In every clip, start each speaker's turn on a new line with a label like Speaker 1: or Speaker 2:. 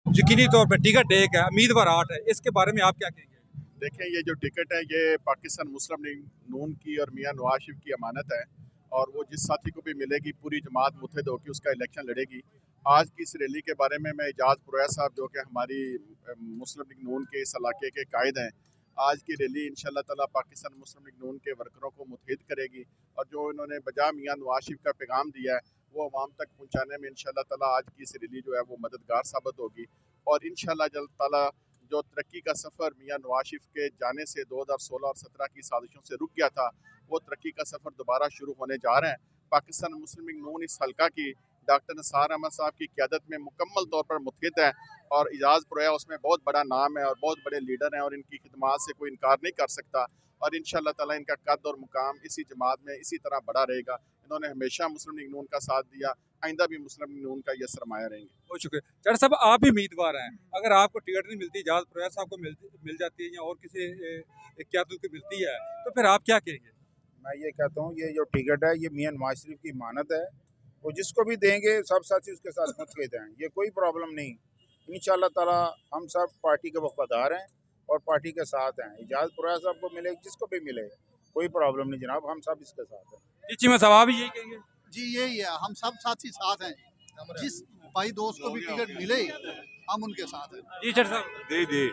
Speaker 1: यकीनी तौर पर टिकट एक है, उम्मीदवार 8 है, इसके बारे में आप क्या कहेंगे?
Speaker 2: देखें, ये जो टिकट है ये पाकिस्तान मुस्लिम लीग नून की और मियां नवाज शरीफ की अमानत है, और वो जिस साथी को भी मिलेगी पूरी जमात मुत्तहिद होकर उसका इलेक्शन लड़ेगी। आज की इस रैली के बारे में मैं एजाज पुरैया साहब जो कि हमारी मुस्लिम लीग नून के इस इलाके के कायद हैं, आज की रैली इंशाल्लाह ताला पाकिस्तान मुस्लिम लीग नून के वर्करों को मुत्तहिद करेगी, और जो इन्होंने बजा मियां नवाज शरीफ का पैगाम दिया है वो अवाम तक पहुँचाने में इंशाल्लाह ताला आज की इस रैली जो है वो मददगार साबित होगी। और इंशाल्लाह जल ताला जो तरक्की का सफ़र मियां नवाज शरीफ के जाने से 2016 और 17 की साजिशों से रुक गया था, वो तरक्की का सफ़र दोबारा शुरू होने जा रहे हैं। पाकिस्तान मुस्लिम लीग नून इस हल्का की डॉक्टर निसार अहमद साहब की क़यादत में मुकम्मल तौर पर मुत्तहिद है, और एजाज पुरैया उसमें बहुत बड़ा नाम है और बहुत बड़े लीडर हैं, और इनकी खिदमात से कोई इनकार नहीं कर सकता। और इंशाल्लाह ताला इनका कद और मुकाम इसी जमात में इसी तरह बड़ा रहेगा। इन्होंने हमेशा मुस्लिम लीग नून का साथ दिया, आइंदा भी मुस्लिम लीग नून का ये सरमाया रहेंगे।
Speaker 1: बहुत शुक्रिया। चौधरी साहब, आप भी उम्मीदवार हैं, अगर आपको टिकट नहीं मिलती, एजाज पुरैया साहब को मिल जाती है या और किसी क़यादत को मिलती है, तो फिर आप क्या कहेंगे?
Speaker 3: मैं ये कहता हूँ ये जो टिकट है ये मियां नवाज शरीफ की मानत है, वो जिसको भी देंगे सब साथी उसके साथ मुत्तहिद हैं, ये कोई प्रॉब्लम नहीं। इंशाल्लाह ताला हम सब पार्टी के वफादार हैं और पार्टी के साथ हैं। एजाज पुरैया साहब को मिले, जिसको भी मिले, कोई प्रॉब्लम नहीं जनाब, हम सब इसके साथ हैं।
Speaker 1: जी चीमा साहब, आप भी यही कहेंगे?
Speaker 4: जी यही है, हम सब साथी साथ हैं। जिस भाई दोस्त को भी टिकट मिले हम उनके साथ हैं।
Speaker 1: जी चौधरी साहब।
Speaker 5: जी जी,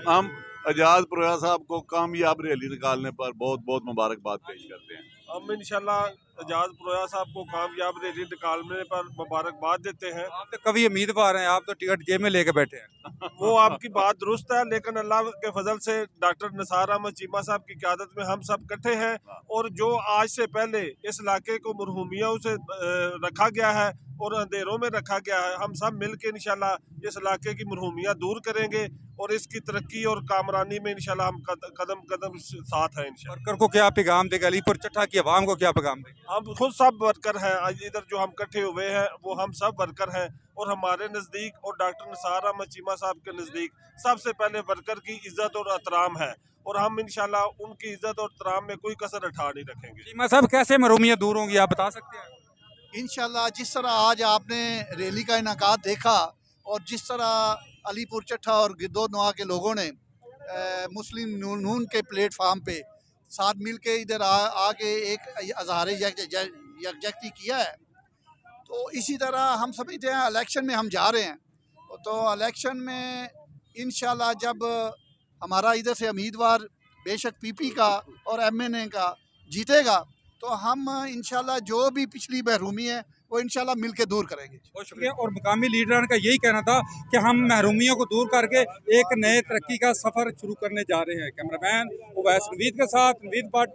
Speaker 5: हम एजाज पुरैया साहब को कामयाब रैली निकालने पर बहुत बहुत मुबारकबाद पेश करते हैं।
Speaker 6: हम इंशाल्लाह एजाज पुरैया साहब को कामयाब रैली निकालने पर मुबारकबाद देते हैं।
Speaker 1: आप तो कभी उम्मीदवार हैं, आप तो टिकट जेब में लेके बैठे हैं।
Speaker 6: वो आपकी बात दुरुस्त है, लेकिन अल्लाह के फजल से डॉक्टर निसार अहमद चीमा साहब की क़यादत में हम सब इकट्ठे हैं, और जो आज से पहले इस इलाके को मरहूमियों से रखा गया है और अंधेरों में रखा गया है, हम सब मिल के इंशाल्लाह इस इलाके की मरहूमियाँ दूर करेंगे, और इसकी तरक्की और कामरानी में इंशाल्लाह हम कदम कदम साथ हैं इंशाल्लाह।
Speaker 1: वर्कर को क्या पैगाम देगा, अलीपुर चट्टा की आवाम को क्या पैगाम देगा?
Speaker 6: हम खुद सब वर्कर हैं, आज इधर जो हम इकट्ठे हुए हैं वो हम सब वर्कर हैं, और हमारे नज़दीक और डॉक्टर निसार अहमद चीमा साहब के नज़दीक सबसे पहले वर्कर की इज्जत और एहतराम है, और हम इंशाल्लाह उनकी इज्जत और एहतराम में कोई कसर उठा नहीं रखेंगे।
Speaker 1: चीमा साहब, कैसे महरूमियत दूर होंगी, आप बता सकते हैं?
Speaker 4: इंशाल्लाह जिस तरह आज आपने रैली का इनकाद देखा, और जिस तरह अलीपुर चट्टा और गिद्धौद के लोगों ने मुस्लिम नून के प्लेटफार्म पे साथ मिल के इधर आके एक अजहार यकजहती किया है, तो इसी तरह हम समझते हैं इलेक्शन में हम जा रहे हैं, तो इलेक्शन में इंशाल्लाह जब हमारा इधर से उम्मीदवार बेशक पीपी का और एमएनए का जीतेगा, तो हम इंशाल्लाह जो भी पिछली महरूमी है वो इंशाल्लाह मिल के दूर करेंगे।
Speaker 1: बहुत शुक्रिया। और मुकामी लीडरान का यही कहना था कि हम महरूमियों को दूर करके एक नए तरक्की का सफ़र शुरू करने जा रहे हैं। कैमरामैन उवैस नवीद के साथ नवीद भट्ट।